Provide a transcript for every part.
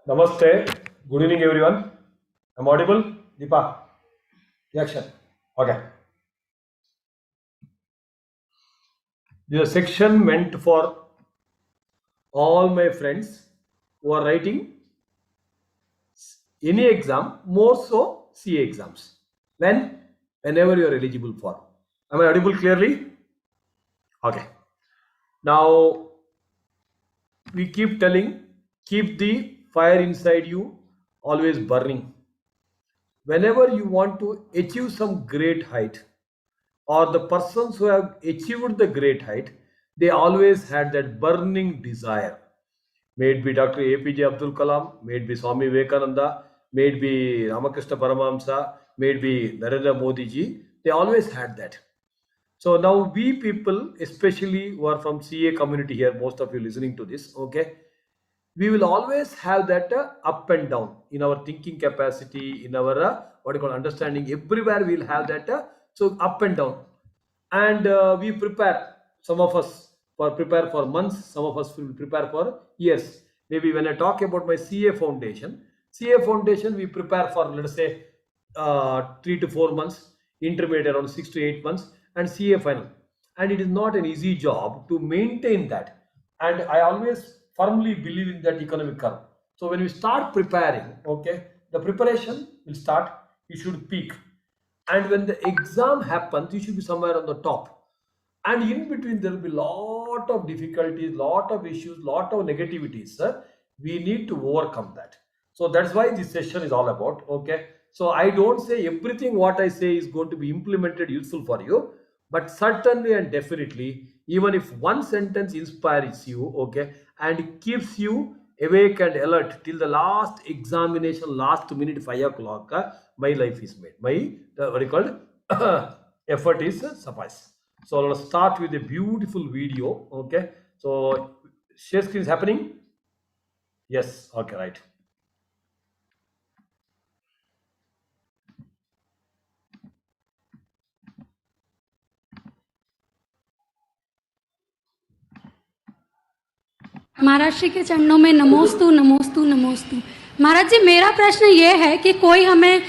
Namaste. Good evening, everyone. I'm audible? Deepa. Action. Okay. This is a section meant for all my friends who are writing any exam, more so CA exams. Whenever you are eligible for. Am I audible clearly? Okay. Now we keep telling, keep the fire inside you always burning. Whenever you want to achieve some great height, or the persons who have achieved the great height, they always had that burning desire. May it be Dr. APJ Abdul Kalam, may it be Swami Vivekananda, may it be Ramakrishna Paramahamsa, may it be Narendra Modi ji, they always had that. So now we people, especially who are from CA community here, most of you listening to this, okay, we will always have that up and down in our thinking capacity, in our what you call understanding. Everywhere we'll have that so up and down, and we prepare. Some of us prepare for months. Some of us will prepare for years. Maybe when I talk about my CA foundation, we prepare for, let us say, 3 to 4 months, intermediate around 6 to 8 months, and CA final. And it is not an easy job to maintain that. And I always firmly believe in that economic curve. So when we start preparing, okay, the preparation will start, you should peak. And when the exam happens, you should be somewhere on the top. And in between, there will be lot of difficulties, lot of issues, lot of negativities. Sir. We need to overcome that. So that's why this session is all about, okay. So I don't say everything what I say is going to be implemented useful for you, but certainly and definitely, even if one sentence inspires you, okay, and keeps you awake and alert till the last examination, last minute 5 o'clock, my life is made. My what you called effort is suffice. So let's start with a beautiful video. Okay. So share screen is happening. Yes. Okay. Right. महाराज श्री के चरणों में नमोस्तु नमोस्तु नमोस्तु। महाराज जी, मेरा प्रश्न ये है कि कोई हमें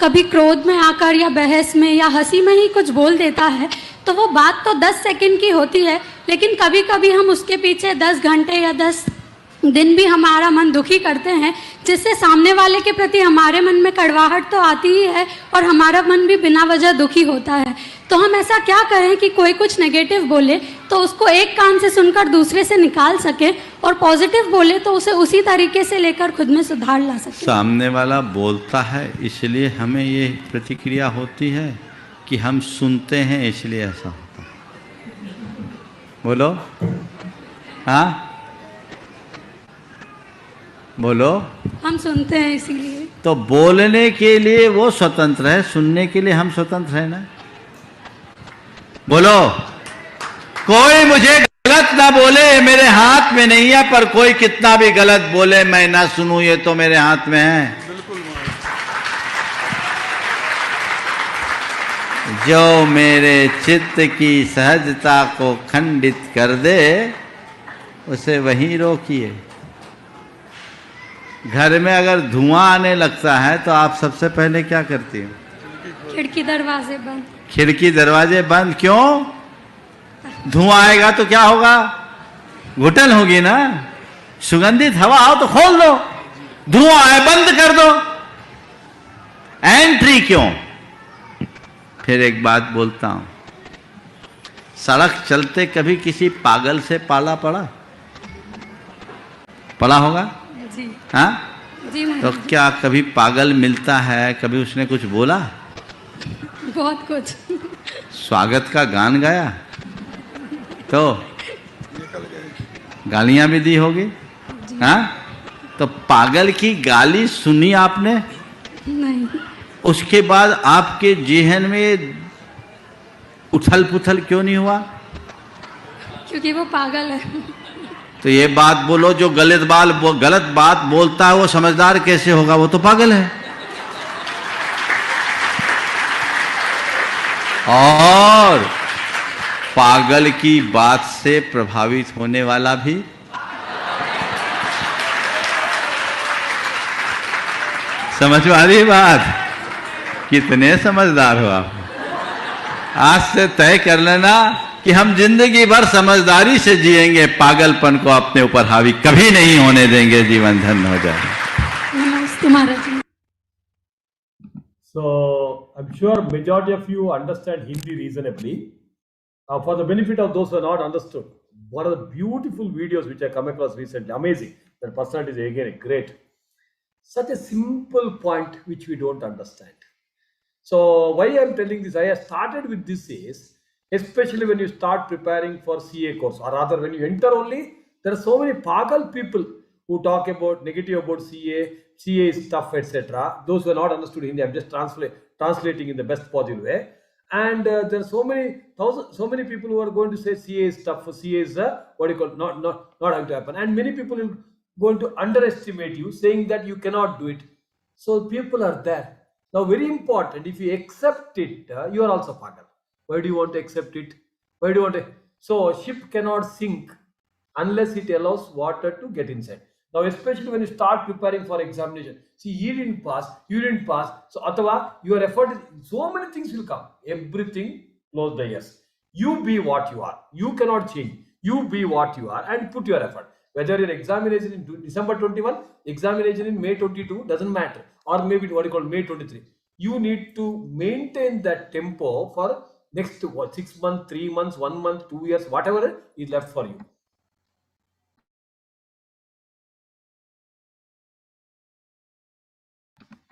कभी क्रोध में आकर या बहस में या हंसी में ही कुछ बोल देता है, तो वो बात तो 10 सेकंड की होती है, लेकिन कभी कभी हम उसके पीछे 10 घंटे या 10 दिन भी हमारा मन दुखी करते हैं, जिससे सामने वाले के प्रति हमारे मन में कड़वाहट तो आती ही है और हमारा मन भी बिना वजह दुखी होता है। तो हम ऐसा क्या करें कि कोई कुछ नेगेटिव बोले तो उसको एक कान से सुनकर दूसरे से निकाल सके, और पॉजिटिव बोले तो उसे उसी तरीके से लेकर खुद में सुधार ला सके। सामने वाला बोलता है इसलिए हमें ये प्रतिक्रिया होती है कि हम सुनते हैं इसलिए ऐसा होता है। बोलो, हाँ बोलो। हम सुनते हैं इसीलिए। तो बोलने के लिए वो स्वतंत्र है, सुनने के लिए हम स्वतंत्र है ना। बोलो, कोई मुझे गलत ना बोले, मेरे हाथ में नहीं है, पर कोई कितना भी गलत बोले मैं ना सुनूं, ये तो मेरे हाथ में है। जो मेरे चित्त की सहजता को खंडित कर दे उसे वहीं रोकिए। घर में अगर धुआं आने लगता है तो आप सबसे पहले क्या करती हो? खिड़की दरवाजे बंद। खिड़की दरवाजे बंद क्यों? धुआं आएगा तो क्या होगा? घुटन होगी ना। सुगंधित हवा आओ तो खोल दो, धुआं आए बंद कर दो। एंट्री क्यों? फिर एक बात बोलता हूं, सड़क चलते कभी किसी पागल से पाला पड़ा? पड़ा होगा? जी हाँ जी। तो क्या कभी पागल मिलता है? कभी उसने कुछ बोला? बहुत कुछ। स्वागत का गान गाया तो गालियां भी दी होगी। हाँ, तो पागल की गाली सुनी आपने? नहीं। उसके बाद आपके जेहन में उथल पुथल क्यों नहीं हुआ? क्योंकि वो पागल है। तो ये बात बोलो, जो गलत बात बोलता है वो समझदार कैसे होगा? वो तो पागल है। और पागल की बात से प्रभावित होने वाला भी समझ में आ रही बात? कितने समझदार हो आप। आज से तय कर लेना कि हम जिंदगी भर समझदारी से जिएंगे, पागलपन को अपने ऊपर हावी कभी नहीं होने देंगे, जीवन धन्य हो जाए। नमस्ते महाराज जी। So I'm sure majority of you understand Hindi reasonably. For the benefit of those who are not understood, one of the beautiful videos which I come across recently, amazing. That personality is again great. Such a simple point which we don't understand. So why I'm telling this, I have started with this is, especially when you start preparing for CA course, or rather when you enter only, there are so many pagal people who talk about negative about CA is tough, etc. Those who are not understood Hindi, I'm just translating in the best possible way. And there are so many people who are going to say CA is tough, CA is not going to happen, and many people are going to underestimate you, saying that you cannot do it. So people are there. Now, very important, if you accept it, you are also pagal. Why do you want to accept it? Why do you want to? So ship cannot sink unless it allows water to get inside. Now, especially when you start preparing for examination, see, you didn't pass, so atava, your effort, so many things will come. Everything, close the ears. You be what you are. You cannot change. You be what you are and put your effort. Whether your examination in December 21, examination in May 22, doesn't matter. Or maybe what you call May 23. You need to maintain that tempo for next 6 months, 3 months, 1 month, 2 years, whatever is left for you.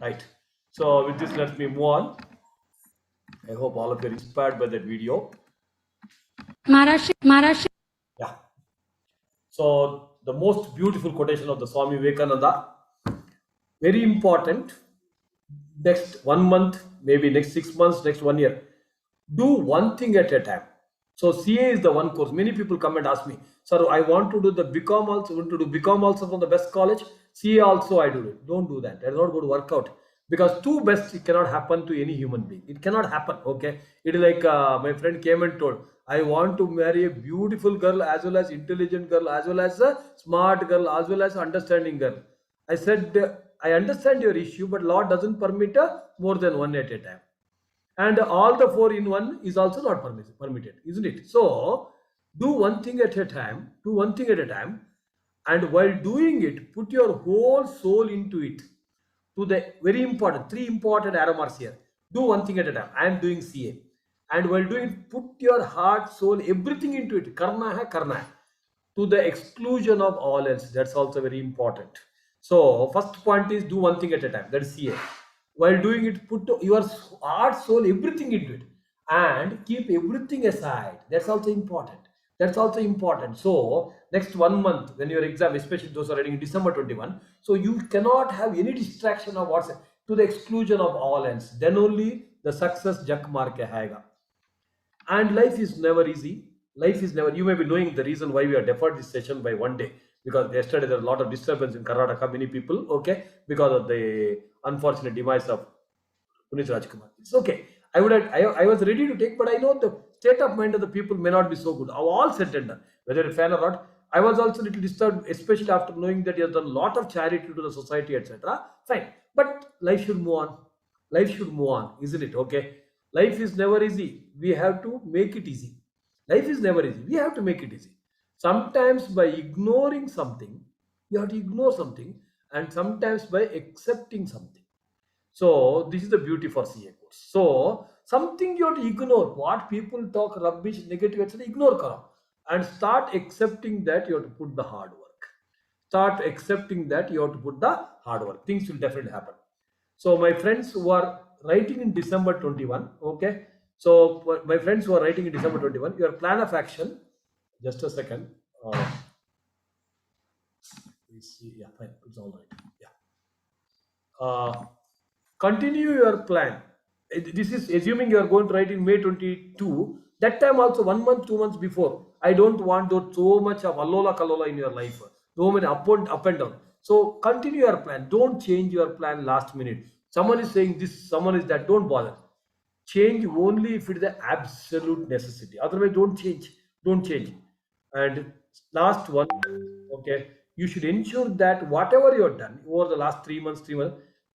Right. So with this, let me move on. I hope all of you are inspired by that video. Maharaj. Yeah. So the most beautiful quotation of the Swami Vivekananda. Very important. Next 1 month, maybe next 6 months, next 1 year. Do one thing at a time. So CA is the one course. Many people come and ask me, sir, I want to do the BCom also, want to do BCom also from the best college. CA also I do it. Don't do that. That's not going to work out. Because two best it cannot happen to any human being. It cannot happen. Okay. It is like my friend came and told, I want to marry a beautiful girl as well as intelligent girl, as well as a smart girl, as well as understanding girl. I said, I understand your issue, but Lord doesn't permit more than one at a time. And all the 4 in 1 is also not permitted, isn't it? So do one thing at a time, and while doing it, put your whole soul into it. To the very important, 3 important arrow marks here. Do one thing at a time. I am doing CA. And while doing it, put your heart, soul, everything into it. Karna hai. To the exclusion of all else. That's also very important. So first point is do one thing at a time. That is CA. While doing it, put your heart, soul, everything into it. And keep everything aside. That's also important. So next 1 month, when your exam, especially those who are writing December 21, so you cannot have any distraction of what's to the exclusion of all ends. Then only the success jak maar ke aayega. And life is never easy. You may be knowing the reason why we have deferred this session by 1 day. Because yesterday there was a lot of disturbance in Karnataka, many people, okay, because of the unfortunate demise of Punit Rajkumar. It's okay. I was ready to take, but I know the state of mind of the people may not be so good. All said and done, whether a fan or not. I was also a little disturbed, especially after knowing that he has done a lot of charity to the society, etc. Fine, but life should move on. Isn't it? Okay. Life is never easy. We have to make it easy. Life is never easy. We have to make it easy. Sometimes by ignoring something, you have to ignore something, and sometimes by accepting something. So this is the beauty for CA course. So something you have to ignore. What people talk rubbish, negative, etc. Ignore karo. And start accepting that you have to put the hard work. Things will definitely happen. So my friends who are writing in December 21, okay. So my friends who are writing in December 21, your plan of action. Just a second. Yeah, fine. It's all right. Yeah. Continue your plan. This is assuming you are going to write in May 22. That time also 1 month, 2 months before. I don't want so much of allola kalola in your life. So many up and down. So continue your plan. Don't change your plan last minute. Someone is saying this, someone is that. Don't bother. Change only if it is an absolute necessity. Otherwise, don't change. And last one, okay, you should ensure that whatever you have done over the last 3 months,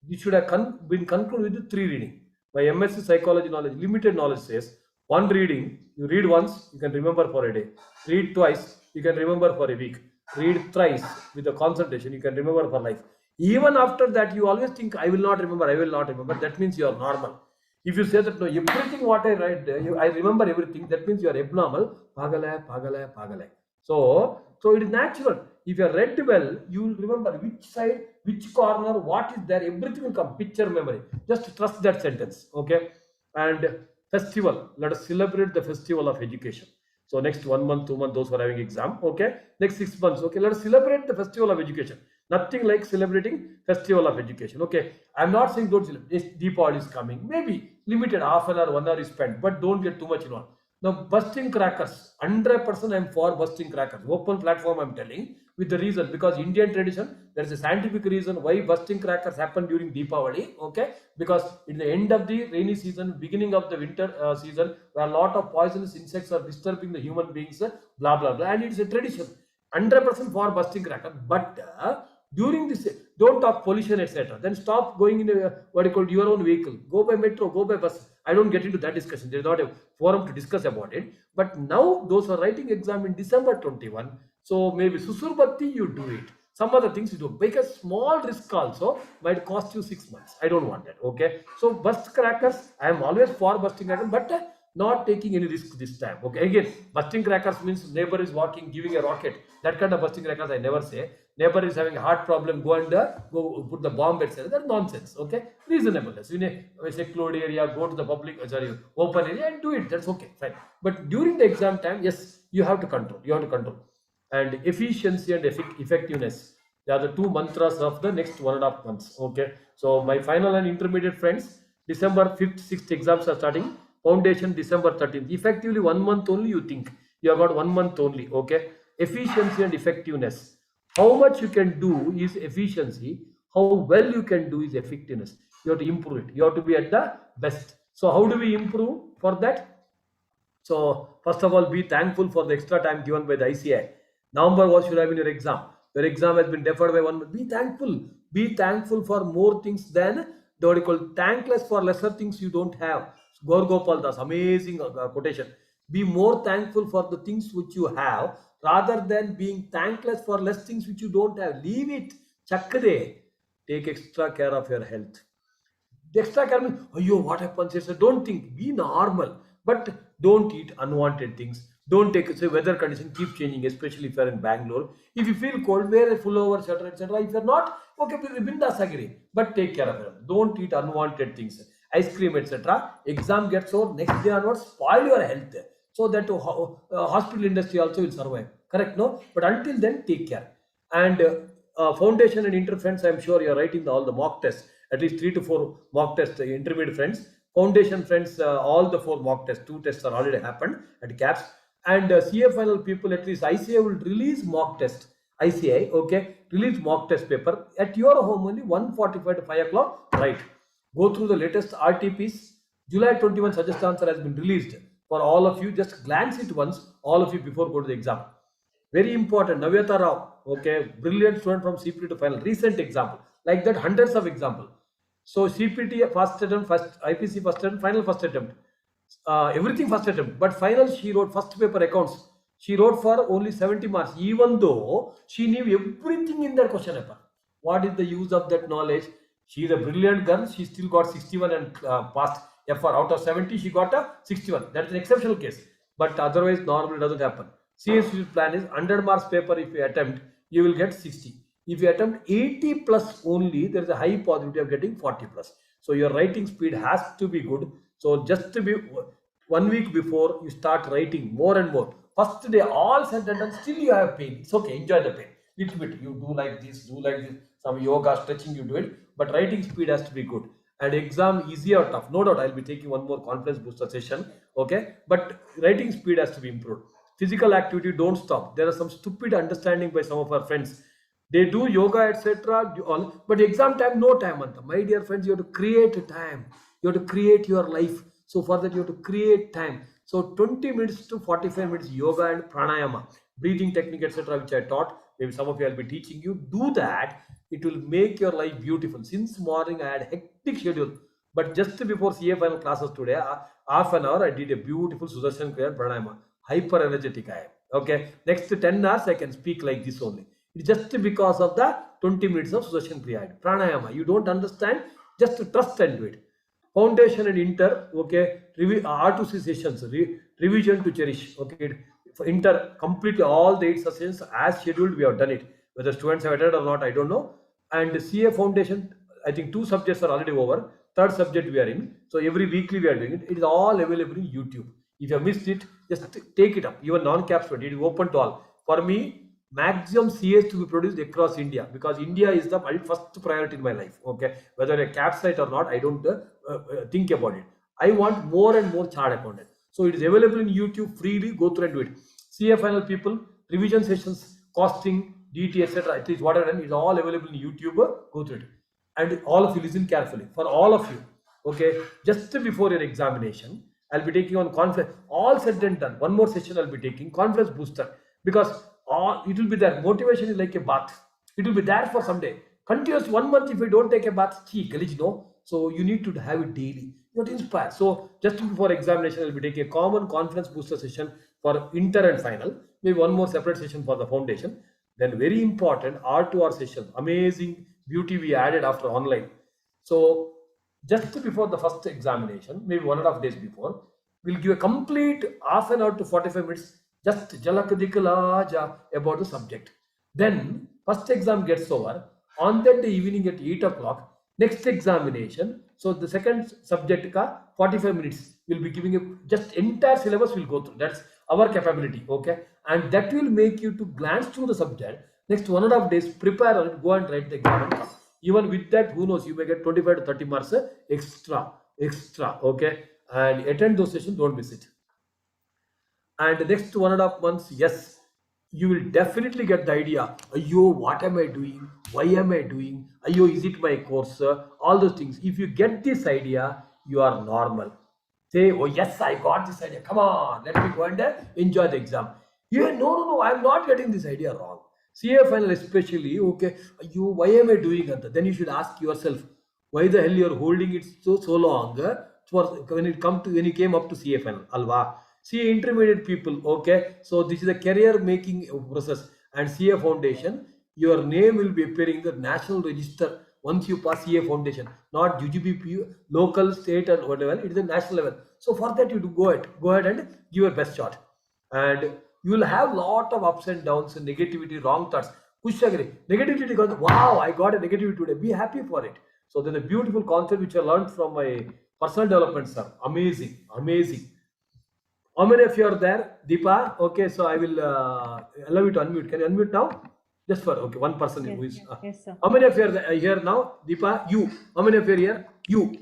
you should have been concluded with 3 reading. My MSc psychology knowledge, limited knowledge says 1 reading, you read once, you can remember for a day. Read twice, you can remember for a week. Read thrice with the concentration, you can remember for life. Even after that, you always think, I will not remember, I will not remember. That means you are normal. If you say that, no, everything what I write, I remember everything, that means you are abnormal. Pagale. So it is natural. If you are read well, you will remember which side, which corner, what is there, everything will come. Picture memory. Just trust that sentence. Okay. And festival. Let us celebrate the festival of education. So next 1 month, 2 months, those who are having exam. Okay. Next 6 months. Okay. Let us celebrate the festival of education. Nothing like celebrating festival of education. Okay. I'm not saying don't celebrate. Deepavali is coming. Maybe limited half an hour, 1 hour is spent, but don't get too much involved. Now, busting crackers, 100% I'm for busting crackers. Open platform I'm telling, with the reason, because Indian tradition, there is a scientific reason why busting crackers happen during Deepavali. Okay, because in the end of the rainy season, beginning of the winter season, where a lot of poisonous insects are disturbing the human beings, blah blah blah, and it's a tradition. 100% for busting crackers, but during this, don't talk pollution, etc. Then stop going in what you call your own vehicle. Go by metro, go by bus. I don't get into that discussion. There is not a forum to discuss about it. But now those are writing exam in December 21. So maybe Susurbatti, you do it. Some other things you do. Make a small risk also, might cost you 6 months. I don't want that. Okay. So bust crackers, I am always for busting crackers, but not taking any risk this time. Okay. Again, busting crackers means neighbor is walking, giving a rocket. That kind of busting crackers I never say. Neighbor is having a heart problem, go and go put the bomb, etc. That's nonsense. Okay, reasonableness. In a secluded area, go to the public, open area and do it. That's okay, fine. But during the exam time, yes, you have to control. You have to control. And efficiency and effectiveness, they are the 2 mantras of the next 1.5 months. Okay, so my final and intermediate friends, December 5th, 6th exams are starting. Foundation December 13th. Effectively 1 month only. You think you have got 1 month only. Okay, efficiency and effectiveness. How much you can do is efficiency. How well you can do is effectiveness. You have to improve it. You have to be at the best. So how do we improve for that? So first of all, be thankful for the extra time given by the ICI. November what should have been your exam? Your exam has been deferred by 1 month. Be thankful. Be thankful for more things than the what you call thankless for lesser things you don't have. Gaur Gopal Das, amazing quotation. Be more thankful for the things which you have, rather than being thankless for less things which you don't have. Leave it. Chakde. Take extra care of your health. The extra care means, oh, yo, what happens? Don't think. Be normal. But don't eat unwanted things. Don't take, say, weather condition keep changing, especially if you're in Bangalore. If you feel cold, wear a pullover, etc., etc. If you're not, okay, bindas agree. But take care of it. Don't eat unwanted things. Ice cream, etc. Exam gets over, next day onwards, spoil your health. So that hospital industry also will survive. Correct? No? But until then, take care. And foundation and inter friends, I'm sure you're writing all the mock tests. At least 3 to 4 mock tests, intermediate friends. Foundation friends, all the 4 mock tests. 2 tests are already happened at CAPS. And CA final people, at least ICI will release mock test. ICI, okay, release mock test paper. At your home only, 1:45 to 5 o'clock, right. Go through the latest RTPs. July 21 suggest answer has been released. For all of you, just glance it once, all of you, before go to the exam. Very important, Navyata Rao, okay, brilliant student from CPT to final, recent example. Like that, hundreds of examples. So CPT first attempt, first IPC first attempt, final first attempt. Everything first attempt, but final she wrote first paper accounts. She wrote for only 70 marks, even though she knew everything in that question paper. What is the use of that knowledge? She is a brilliant girl. She still got 61 and passed. FR out of 70, she got a 61. That's an exceptional case. But otherwise, normally doesn't happen. CSU plan is 100 marks paper. If you attempt, you will get 60. If you attempt 80 plus only, there is a high possibility of getting 40 plus. So your writing speed has to be good. So just to be 1 week before you start writing more and more. First day, all said and done, still you have pain. It's okay, enjoy the pain. Little bit, you do like this, some yoga, stretching, you do it. But writing speed has to be good. And exam easy or tough, no doubt I'll be taking one more confidence booster session, okay, but writing speed has to be improved. Physical activity, don't stop. There are some stupid understanding by some of our friends. They do yoga, etc., but exam time, no time. My dear friends, you have to create time. You have to create your life. So for that, you have to create time. So 20 minutes to 45 minutes yoga and pranayama, breathing technique, etc., which I taught. Maybe some of you will be teaching you. Do that. it will make your life beautiful. Since morning I had hectic schedule, but just before CA final classes today, half an hour I did a beautiful Sudarshan Kriya Pranayama. Hyper energetic I am. Okay, next 10 hours I can speak like this only. It's just because of the 20 minutes of Sudarshan Kriya Pranayama. You don't understand, just trust and do it. Foundation and inter, okay, R2C sessions, revision to cherish, okay, for inter, completely all the 8 sessions as scheduled, we have done it. Whether students have attended or not, I don't know. And CA foundation, I think 2 subjects are already over, 3rd subject we are in. So every weekly we are doing it. It is all available in YouTube. If you have missed it, just take it up. Even non-cap student, it is open to all. For me, maximum CAs to be produced across India, because India is the first priority in my life. Okay, whether a cap site or not, I don't think about it. I want more and more chartered accountant. So it is available in YouTube freely. Go through and do it. CA final people, revision sessions, costing, DT, etc. At least what I've done is all available in YouTube. Go through it. And all of you listen carefully. For all of you, okay, just before your examination, I'll be taking on confidence. All said and done. One more session I'll be taking, confidence booster, because it will be there. Motivation is like a bath. It will be there for some day. Continuous 1 month. If you don't take a bath, no. So you need to have it daily. You're inspired. So just before examination, I'll be taking a common confidence booster session for inter and final. Maybe one more separate session for the foundation. Then very important R2R session. Amazing beauty we added after online. So just before the first examination, maybe 1.5 days before, we'll give a complete half an hour to 45 minutes, just jalak dikla ja about the subject. Then first exam gets over. On that day evening at 8 o'clock, next examination. So the second subject ka 45 minutes will be giving a just entire syllabus will go through. That's our capability. Okay, and that will make you to glance through the subject. Next 1.5 days, prepare on it, go and write the exam and come. Even with that, who knows, you may get 25 to 30 marks extra. Okay, and attend those sessions, don't miss it. And the next 1.5 months, yes, you will definitely get the idea. Ayyo, what am I doing? Why am I doing? Ayyo, is it my course? All those things. If you get this idea, you are normal. Say, oh yes, I got this idea. Come on, let me go and enjoy the exam. No, I'm not getting this idea wrong. CA final especially, okay, why am I doing that? Then you should ask yourself, why the hell you're holding it so long when you came up to CA final, alva. CA intermediate people, okay, so this is a career making process, and CA foundation, your name will be appearing in the national register once you pass CA foundation, not UGBP, local, state or whatever, it is a national level. So for that you do go ahead and give your best shot. And you will have lot of ups and downs and negativity, wrong thoughts. Negativity goes, wow, I got a negativity today. Be happy for it. So then a beautiful concept which I learned from my personal development, sir. Amazing. How many of you are there? Deepa? Okay, so I will allow you to unmute. Can you unmute now? Just for, okay, one person who is. Yes, sir. How many of you are here now? Deepa, you. How many of you are here? You.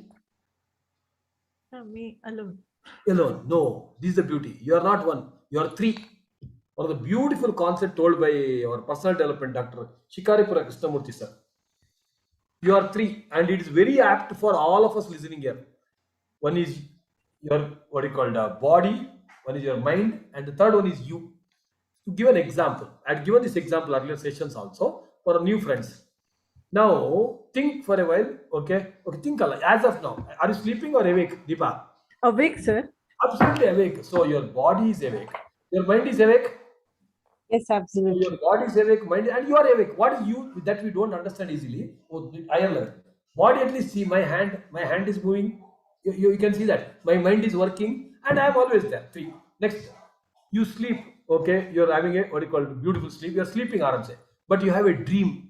Me alone. Alone. No, this is the beauty. You are not one. You are 3. One of the beautiful concept told by our personal development Dr. Shikaripura Krishnamurthy sir. You are 3, and it is very apt for all of us listening here. One is your body, one is your mind, and the third one is you. To give an example, I had given this example earlier sessions also for new friends. Now think for a while. Okay, think as of now. Are you sleeping or awake, Deepa? Awake, sir. Absolutely awake. So your body is awake. Your mind is awake. Yes, absolutely. Your body is awake, mind, and you are awake. What is you that we don't understand easily? Higher level. Body at least see my hand is moving. You can see that. My mind is working, and I am always there. 3. Next, you sleep. Okay, you're having a beautiful sleep. You're sleeping, Aram, but you have a dream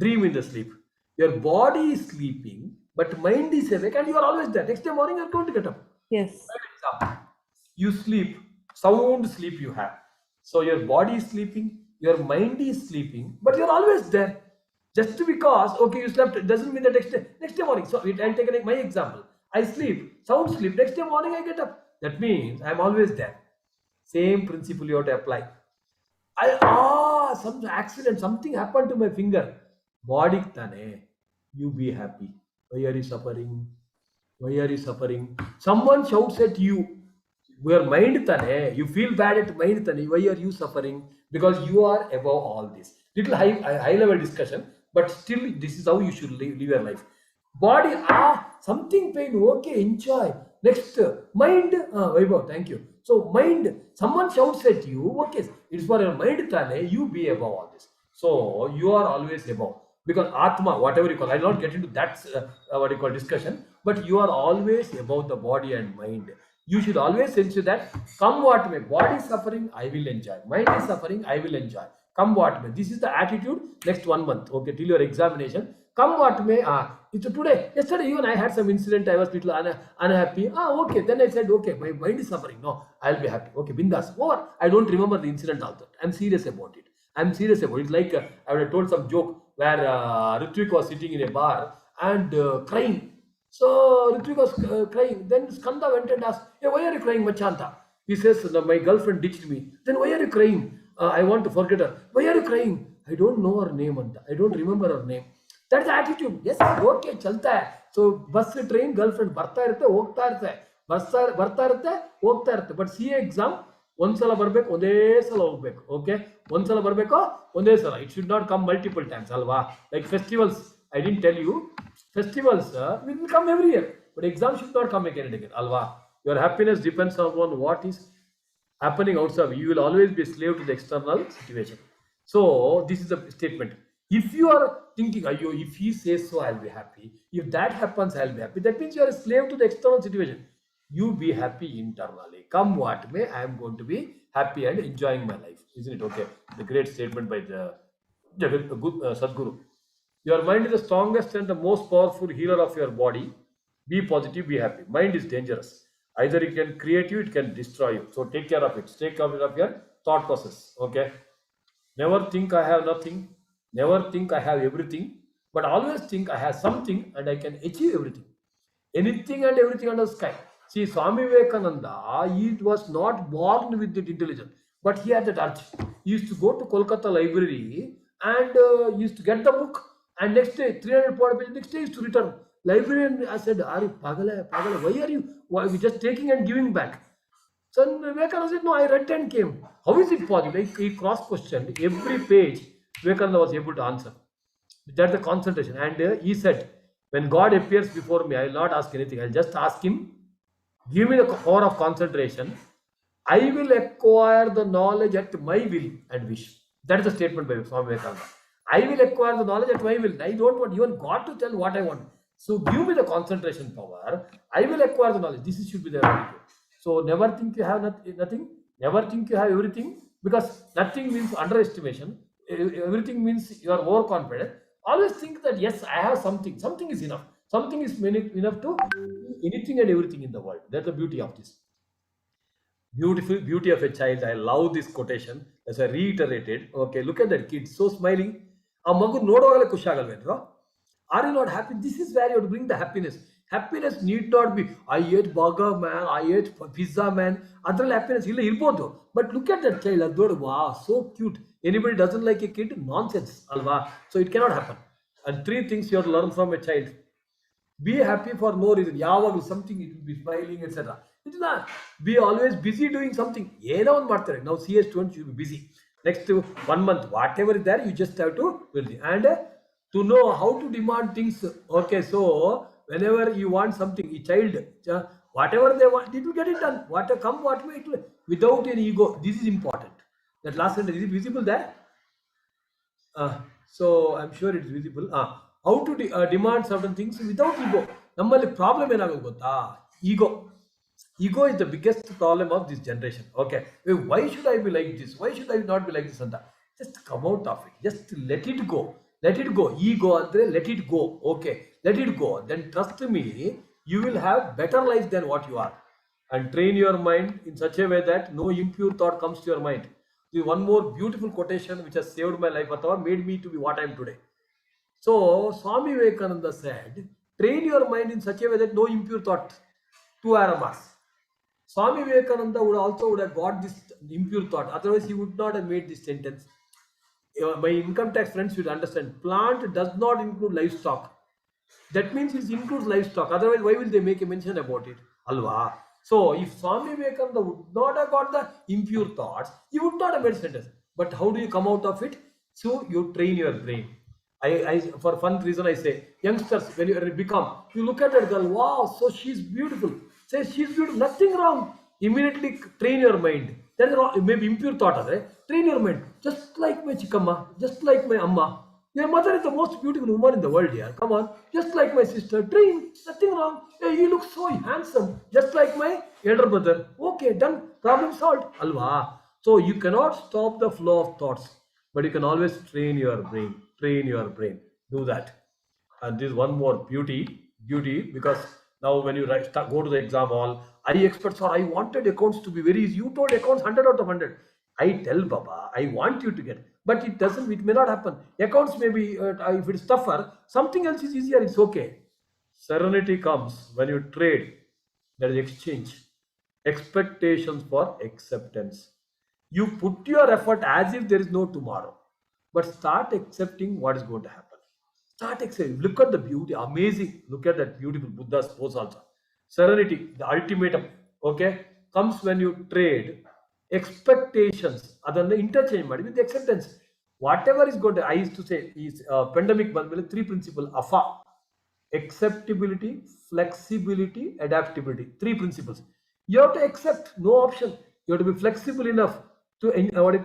in the sleep. Your body is sleeping, but mind is awake, and you are always there. Next day morning, you're going to get up. Yes. You sleep, sound sleep you have. So your body is sleeping, your mind is sleeping, but you're always there. Just because, okay, you slept, it doesn't mean that next day morning. So I'll take my example. I sleep, sound sleep, next day morning I get up. That means I'm always there. Same principle you have to apply. Some accident, something happened to my finger. Body tane, you be happy. Why are you suffering? Someone shouts at you. Your mind tane, you feel bad at mind tane. Why are you suffering? Because you are above all this. Little high level discussion, but still this is how you should live your life. Body, something pain, okay, enjoy. Next, mind, Vaibhav, thank you. So mind, someone shouts at you, okay, it's for your mind, Tale, you be above all this. So you are always above. Because Atma, whatever you call, I will not get into that what you call discussion, but you are always above the body and mind. You should always ensure that come what may, body is suffering, I will enjoy. Mind is suffering, I will enjoy. Come what may. This is the attitude next 1 month, okay, till your examination. Come what may. It's today. Yesterday even I had some incident. I was little unhappy. Okay. Then I said, okay, my mind is suffering. No, I'll be happy. Okay, bindas. Over. I don't remember the incident also. I'm serious about it. I'm serious about it. It's like I would have told some joke where Ritwik was sitting in a bar and crying. So Ritwik was crying. Then Skanda went and asked, hey, why are you crying, Machanta? He says, my girlfriend ditched me. Then why are you crying? I want to forget her. Why are you crying? I don't know her name. I don't remember her name. That's the attitude. Yes, okay, chalta hai. So bus, train, girlfriend, barta irte, hogta irte. Bus barta irte, hogta irte. But CA exam, ondsala barbek, onde sala hogbek. Okay, ondsala barbeko, onde sala. It should not come multiple times. Alva. Like festivals, I didn't tell you. Festivals will come every year, but exam should not come again and again. Alva. Your happiness depends on what is happening outside. You will always be a slave to the external situation. So this is the statement. If you are thinking, if he says so, I'll be happy. If that happens, I'll be happy. That means you are a slave to the external situation. You be happy internally. Come what may, I am going to be happy and enjoying my life. Isn't it okay? The great statement by the Sadhguru. Your mind is the strongest and the most powerful healer of your body. Be positive, be happy. Mind is dangerous. Either it can create you, it can destroy you. So take care of it. Take care of your thought process. Okay. Never think I have nothing. Never think I have everything. But always think I have something and I can achieve everything. Anything and everything under the sky. See, Swami Vivekananda, he was not born with that intelligence, but he had that urge. He used to go to Kolkata library and used to get the book, and next day, 300 pages, next day he used to return. Librarian, I said, are you pagala, why are you? Why are you just taking and giving back? So Vivekananda said, no, I read and came. How is it possible? He cross-questioned every page. Vivekananda was able to answer. That's the concentration. And he said, when God appears before me, I will not ask anything. I'll just ask him, give me the power of concentration. I will acquire the knowledge at my will and wish. That is the statement by Swami Vivekananda. I will acquire the knowledge at my will. I don't want even God to tell what I want. So give me the concentration power. I will acquire the knowledge. This should be the attitude. So never think you have nothing. Never think you have everything, because nothing means underestimation. Everything means you are overconfident. Always think that yes, I have something. Something is enough. Something is enough to do anything and everything in the world. That's the beauty of this. Beautiful beauty of a child. I love this quotation. As I reiterated. Okay, look at that kid, so smiling. Are you not happy? This is where you have to bring the happiness. Happiness need not be, I ate burger man, I ate pizza man. Other happiness, but look at that child. Wow, so cute. Anybody doesn't like a kid? Nonsense. Alva. So it cannot happen. And 3 things you have to learn from a child. Be happy for no reason. Yavagu something, it will be smiling, etc. It is not. Be always busy doing something. Now CS students, you will be busy. Next 1 month, whatever is there, you just have to build it. And to know how to demand things. Okay, so whenever you want something, a child, whatever they want, it will get it done. What may, it will, without any ego. This is important. That last sentence, is it visible there? So I'm sure it's visible. How to demand certain things without ego. Nammali problem ego. Ego is the biggest problem of this generation. Okay, why should I be like this? Why should I not be like this? Just come out of it. Just let it go. Let it go. Ego, Andre, let it go. Okay, let it go. Then trust me, you will have better life than what you are. And train your mind in such a way that no impure thought comes to your mind. This is one more beautiful quotation which has saved my life, or made me to be what I am today. So Swami Vivekananda said, train your mind in such a way that no impure thought, 2 aromas. Swami Vivekananda would have got this impure thought. Otherwise, he would not have made this sentence. My income tax friends should understand. Plant does not include livestock. That means it includes livestock. Otherwise, why will they make a mention about it? Alva. So, if Swami Vivekananda would not have got the impure thoughts, he would not have made sentence. But how do you come out of it? So, you train your brain. I for fun reason I say, youngsters, when you become, you look at that girl, wow, so she's beautiful. Say she's beautiful, nothing wrong. Immediately train your mind. That is wrong, maybe impure thought, right? Train your mind. Just like my chikama, just like my amma. Your mother is the most beautiful woman in the world here. Come on, just like my sister. Train, nothing wrong. Hey, you look so handsome, just like my elder brother. Okay, done. Problem solved. Alva. So you cannot stop the flow of thoughts, but you can always train your brain. Train your brain. Do that. And this one more beauty, because now when you go to the exam hall, I expect, sir, I wanted accounts to be very easy. You told accounts 100 out of 100. I tell Baba, I want you to get, but it doesn't, it may not happen. Accounts may be, if it's tougher, something else is easier, it's okay. Serenity comes when you trade, there is exchange, expectations for acceptance. You put your effort as if there is no tomorrow, but start accepting what is going to happen. Start accepting. Look at the beauty, amazing. Look at that beautiful Buddha's pose also. Serenity, the ultimatum, okay, comes when you trade expectations, other interchange with acceptance. Whatever is going to, I used to say, is pandemic, three principles, AFA, acceptability, flexibility, adaptability. Three principles. You have to accept, no option. You have to be flexible enough to enjoy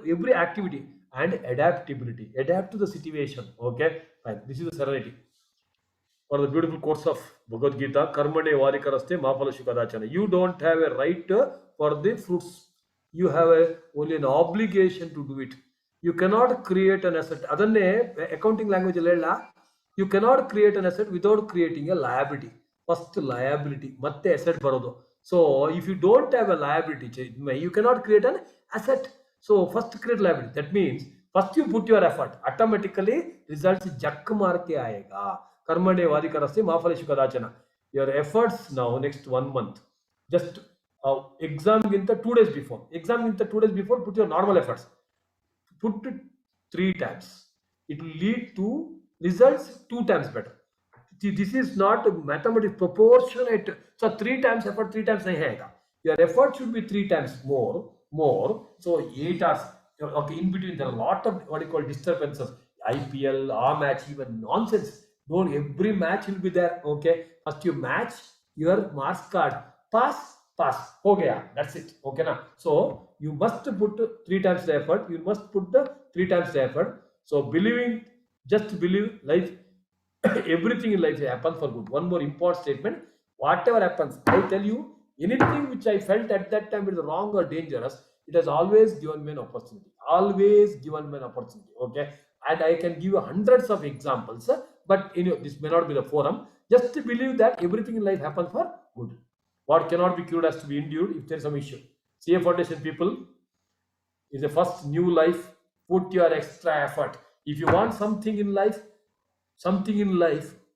every activity, and adaptability. Adapt to the situation. Okay, fine. This is the serenity. One of the beautiful quotes of Bhagavad Gita, Karmane Varikaraste Maphala Shukadachana. You don't have a right for the fruits. You have only an obligation to do it. You cannot create an asset. Adanne accounting language, you cannot create an asset without creating a liability. First liability, matte asset barodo. So if you don't have a liability, you cannot create an asset. So first create liability. That means first you put your effort. Automatically results jak maar ke aayega. Karmane Vadikaraste Mafale Shukadachana. Your efforts now next 1 month. Just exam ginta 2 days before. Exam ginta 2 days before, put your normal efforts. Put it 3 times. It will lead to results 2 times better. This is not mathematics proportionate. So 3 times effort, 3 times nahi aayega. Your effort should be 3 times more. So 8 hours. Okay, in between there are a lot of what you call disturbances. IPL, our match, even nonsense. Don't, every match will be there. Okay, first you match your marks card. Pass. Ho gaya. That's it. Okay na. So you must put 3 times the effort. You must put the 3 times the effort. So believing, just believe life. Everything in life happens for good. One more important statement. Whatever happens, I tell you, anything which I felt at that time is wrong or dangerous, it has always given me an opportunity. Always given me an opportunity. Okay. And I can give you hundreds of examples, but this may not be the forum. Just to believe that everything in life happens for good. What cannot be cured has to be endured if there is some issue. CA Foundation people, is the first new life. Put your extra effort. If you want something in life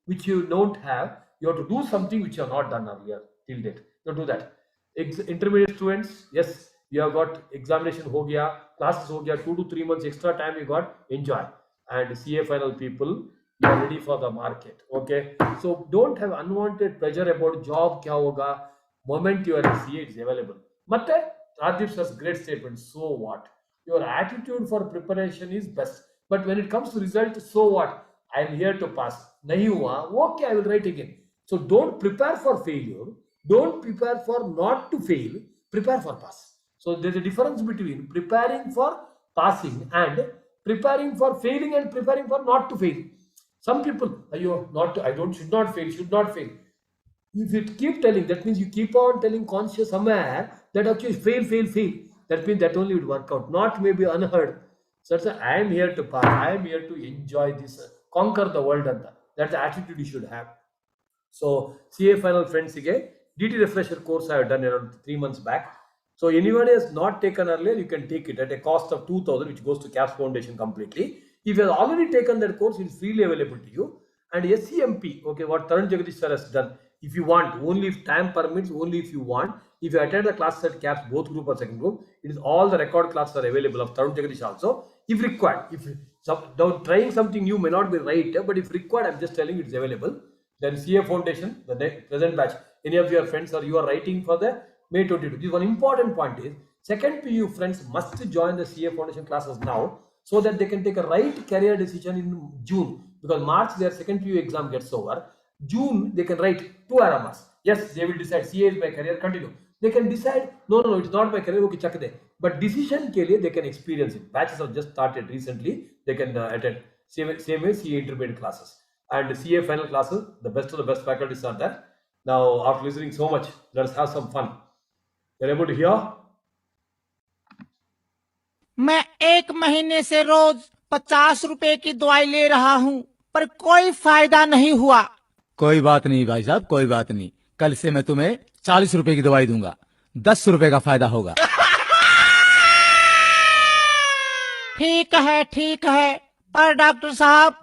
which you don't have, you have to do something which you have not done earlier till date. You do that. Intermediate students, yes, you have got examination ho gaya, classes ho gaya, 2 to 3 months extra time you got, enjoy. And CA final people, you are ready for the market. Okay, so don't have unwanted pressure about job kya hoga. Moment you are in CA, it's available. Matte Radip sir's great statement. So what? Your attitude for preparation is best, but when it comes to result, so what? I am here to pass. Nahi hua, okay, I will write again. So don't prepare for failure. Don't prepare for not to fail. Prepare for pass. So there's a difference between preparing for passing and preparing for failing and preparing for not to fail. Some people, should not fail. If you keep telling, that means you keep on telling conscious somewhere that okay, fail. That means that only would work out, not maybe unheard. So I am here to pass. I am here to enjoy this, conquer the world. And that's the attitude you should have. So CA final friends again, DT refresher course I have done around 3 months back. So anyone has not taken earlier, you can take it at a cost of 2,000, which goes to CAPS Foundation completely. If you have already taken that course, it is freely available to you. And SCMP, okay, what Tarun Jagadish sir has done, if you want, only if time permits, only if you want. If you attend the classes at CAPS, both group or second group, it is all the record classes are available of Tarun Jagadish also. If required, if trying something new may not be right, but if required, I'm just telling you it's available. Then CA Foundation, the present batch, any of your friends or you are writing for the May 22. This one important point is, second PU friends must join the CA Foundation classes now. so that they can take a right career decision in June, because March their second PU exam gets over. June they can write 2 RMRs. Yes, they will decide CA is my career, continue. They can decide no, it's not my career, okay, chak de. But decision ke liye they can experience it. Batches have just started recently. They can attend same way CA intermediate classes and CA final classes. The best of the best faculties are there. Now after listening so much, let's have some fun. You're able to hear? मैं 1 महीने से रोज 50 रुपए की दवाई ले रहा हूँ, पर कोई फायदा नहीं हुआ। कोई बात नहीं भाई साहब, कोई बात नहीं। कल से मैं तुम्हें 40 रुपए की दवाई दूंगा, 10 रुपए का फायदा होगा। ठीक है, पर डॉक्टर साहब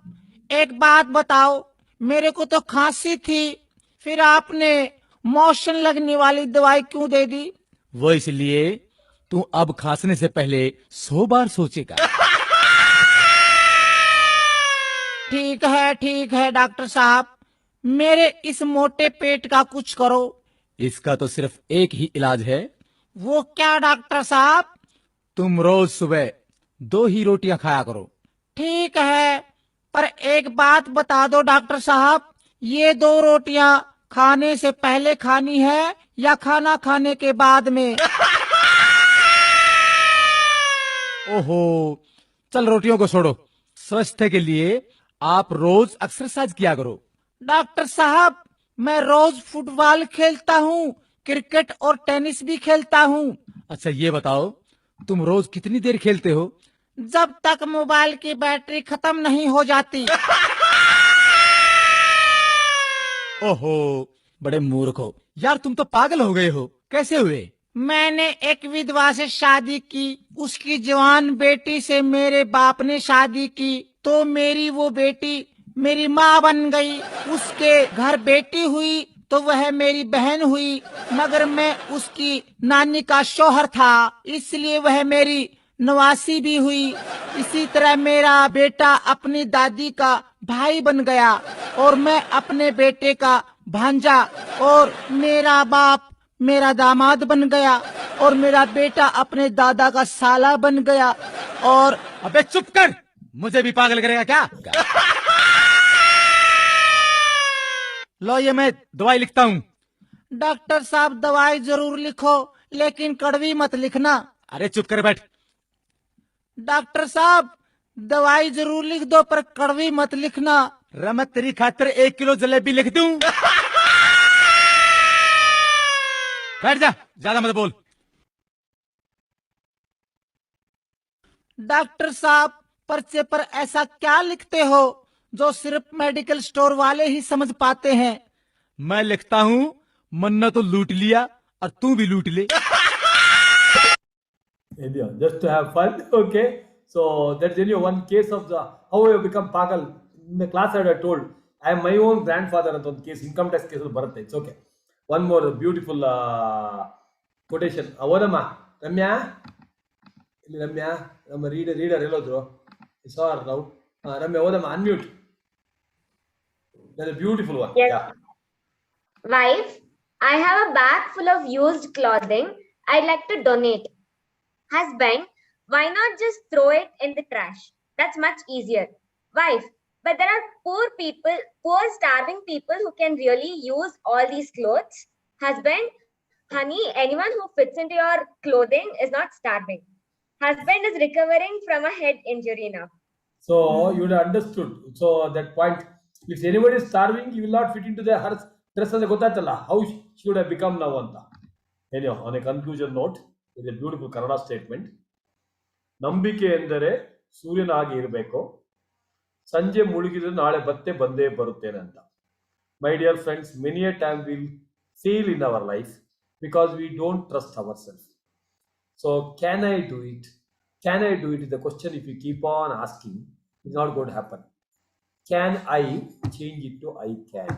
एक बात बताओ, मेरे को तो खांसी थी, फिर आपने मोशन लगने वाली दवाई क्यों दे दी? वो इसलिए तू अब खांसने से पहले 100 बार सोचेगा। ठीक है डॉक्टर साहब, मेरे इस मोटे पेट का कुछ करो। इसका तो सिर्फ एक ही इलाज है। वो क्या डॉक्टर साहब? तुम रोज सुबह 2 ही रोटियां खाया करो। ठीक है, पर एक बात बता दो डॉक्टर साहब, ये 2 रोटियां खाने से पहले खानी है या खाना खाने के बाद में? ओहो, चल रोटियों को छोड़ो। स्वास्थ्य के लिए आप रोज एक्सरसाइज किया करो। डॉक्टर साहब, मैं रोज फुटबॉल खेलता हूँ, क्रिकेट और टेनिस भी खेलता हूँ। अच्छा ये बताओ, तुम रोज कितनी देर खेलते हो? जब तक मोबाइल की बैटरी खत्म नहीं हो जाती। ओहो, बड़े मूर्ख हो यार, तुम तो पागल हो गए हो। कैसे हुए? मैंने एक विधवा से शादी की, उसकी जवान बेटी से मेरे बाप ने शादी की, तो मेरी वो बेटी मेरी माँ बन गई। उसके घर बेटी हुई तो वह मेरी बहन हुई, मगर मैं उसकी नानी का शौहर था, इसलिए वह मेरी नवासी भी हुई। इसी तरह मेरा बेटा अपनी दादी का भाई बन गया, और मैं अपने बेटे का भांजा, और मेरा बाप मेरा दामाद बन गया, और मेरा बेटा अपने दादा का साला बन गया। और अबे चुप कर, मुझे भी पागल करेगा क्या? लो ये मैं दवाई लिखता हूँ। डॉक्टर साहब दवाई जरूर लिखो, लेकिन कड़वी मत लिखना। अरे चुप कर बैठ। डॉक्टर साहब दवाई जरूर लिख दो, पर कड़वी मत लिखना। मैं तेरी खातिर 1 किलो जलेबी लिख दूं। बैठ जा, ज्यादा मत बोल। डॉक्टर साहब पर्चे पर ऐसा क्या लिखते हो जो सिर्फ मेडिकल स्टोर वाले ही समझ पाते हैं? मैं लिखता हूँ, मन्ना तो लूट लिया और तू भी लूट ले। India, just to have fun. Okay, so that's only one case of the how I have become pagal. In the class I had told I am my own grandfather and one case income tax case bharat. It's okay. One more beautiful quotation. Avodama Ramya, I'm a reader hello. I saw her now. Ramya Avodama unmute. That's a beautiful one. Yes. Yeah. Wife, I have a bag full of used clothing I'd like to donate. Husband, why not just throw it in the trash? That's much easier. Wife, but there are poor starving people who can really use all these clothes. Husband, honey, anyone who fits into your clothing is not starving. Husband is recovering from a head injury now. So you would have understood. So that point, if anybody is starving, you will not fit into the her dress as a gotatala. How she would have become now anta. Anyhow, on a conclusion note, is a beautiful Kannada statement. ನಂಬಿಕೆ ಎಂದರೆ ಸೂರ್ಯನ ಹಾಗೆ ಇರಬೇಕು, ಸಂಜೆ ಮುಳುಗಿದ್ರೆ ನಾಳೆ ಮತ್ತೆ ಬಂದೇ ಬರುತ್ತೇನೆ ಅಂತ. My dear friends, many a time we'll fail in our life because we don't trust ourselves. So can I do it? Can I do it is the question. If you keep on asking, it's not going to happen. Can I change it to I can?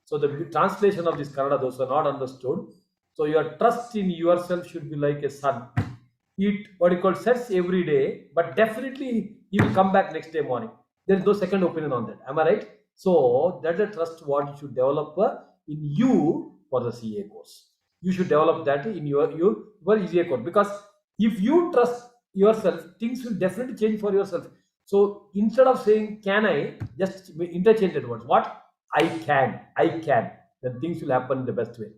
So the translation of this Kannada, those who are not understood. So your trust in yourself should be like a sun. It what you call sets every day, but definitely he will come back next day morning. There is no second opinion on that. Am I right? So that's a trust what you should develop in you for the CA course. You should develop that in your EA course, because if you trust yourself, things will definitely change for yourself. So instead of saying can I, just interchange the words. What? I can. Then things will happen in the best way.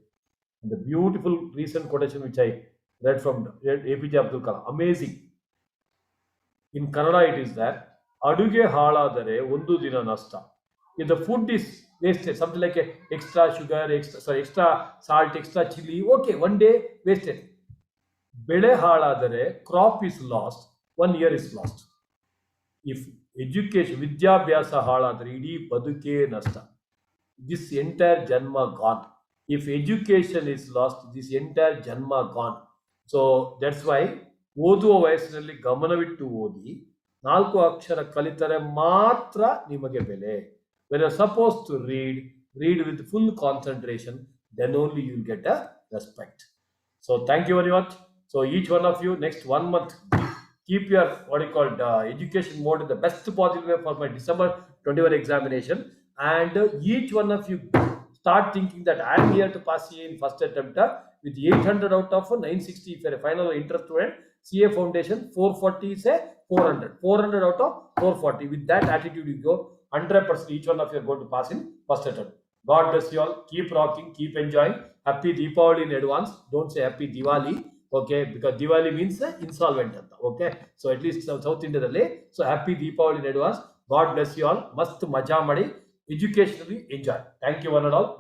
And the beautiful recent quotation which I read from APJ Abdul Kalam, amazing. In Kannada it is that ಅಡುಗೆ ಹಾಳಾದರೆ ಒಂದು ದಿನ ನಷ್ಟ. If the food is wasted, something like a extra sugar, extra salt, extra chili, okay, one day wasted. ಬೆಳೆ ಹಾಳಾದರೆ crop is lost, 1 year is lost. If education, ವಿದ್ಯಾಭ್ಯಾಸ ಹಾಳಾದರೆ ಇಡೀ ಬದುಕೇ ನಷ್ಟ. This entire janma gone. If education is lost, this entire janma gone. So that's why ಓದುವ ವಯಸ್ಸಿನಲ್ಲಿ ಗಮನವಿಟ್ಟು ಓದಿ 4 ಅಕ್ಷರ ಕಲಿತರೆ ಮಾತ್ರ ನಿಮಗೆ ಬೆಲೆ. When you're supposed to read with full concentration, then only you'll get a respect. So thank you very much. So each one of you, next 1 month, keep your education mode in the best possible way for my December 21 examination. And each one of you start thinking that I am here to pass CA in first attempt with 800 out of 960. If you're a final interest student, CA Foundation 440 is a 400 out of 440. With that attitude you go, 100% each one of you are going to pass in first attempt. God bless you all. Keep rocking, keep enjoying. Happy Deepavali in advance. Don't say happy Diwali. Okay, because Diwali means insolvent. Okay, so at least South India dalle. So happy Deepavali in advance. God bless you all. Mast maja madi. Educationally enjoy. Thank you one and all.